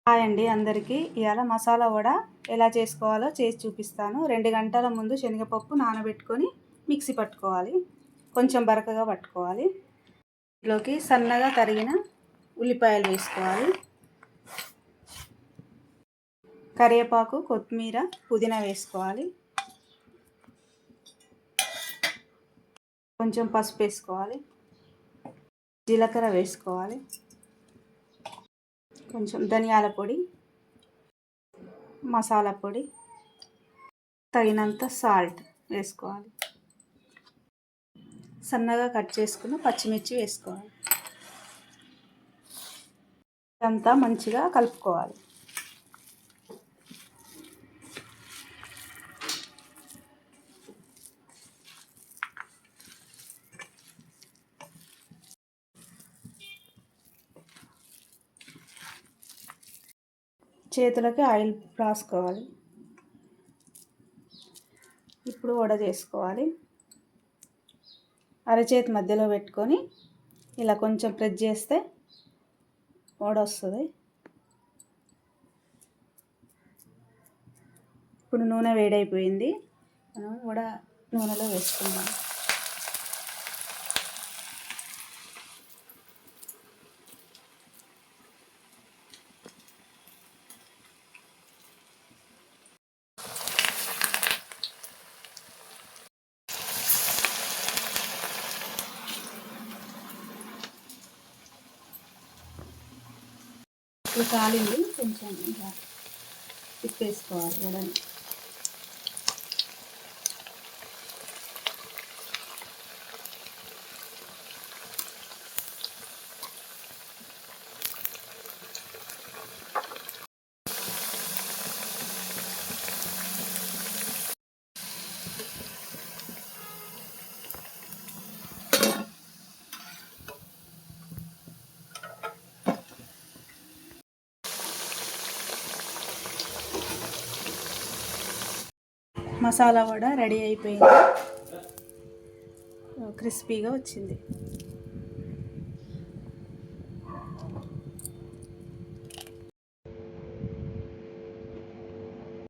Hi అండి అందరికీ. ఇవాళ మసాలా వడ ఎలా చేసుకోవాలో చేసి చూపిస్తాను. 2 గంటల ముందు శనగపప్పు నానబెట్టుకొని మిక్సీ పట్టుకోవాలి. కొంచెం బరకగా పట్టుకోవాలి. ఇందులోకి సన్నగా తరిగిన ఉల్లిపాయలు వేసుకోవాలి. కరివేపాకు, కొత్తిమీర, పుదీనా వేసుకోవాలి. కొంచెం పసుపు వేసుకోవాలి. జీలకర్ర వేసుకోవాలి. కొంచెం ధనియాల పొడి, మసాలా పొడి, తగినంత సాల్ట్ వేసుకోవాలి. సన్నగా కట్ చేసుకున్న పచ్చిమిర్చి వేసుకోవాలి. ఇదంతా మంచిగా కలుపుకోవాలి. చేతులకి ఆయిల్ రాసుకోవాలి. ఇప్పుడు వడ చేసుకోవాలి. అరచేతి మధ్యలో పెట్టుకొని ఇలా కొంచెం ప్రెస్ చేస్తే వడ వస్తుంది. ఇప్పుడు నూనె వేడైపోయింది. మనం వడ నూనెలో వేసుకుందాం. ఇప్పుడు కాలింది, కొంచెం ఇలా తిప్పేసుకోవాలి వడని. మసాలా వడ రెడీ అయిపోయింది. క్రిస్పీగా వచ్చింది.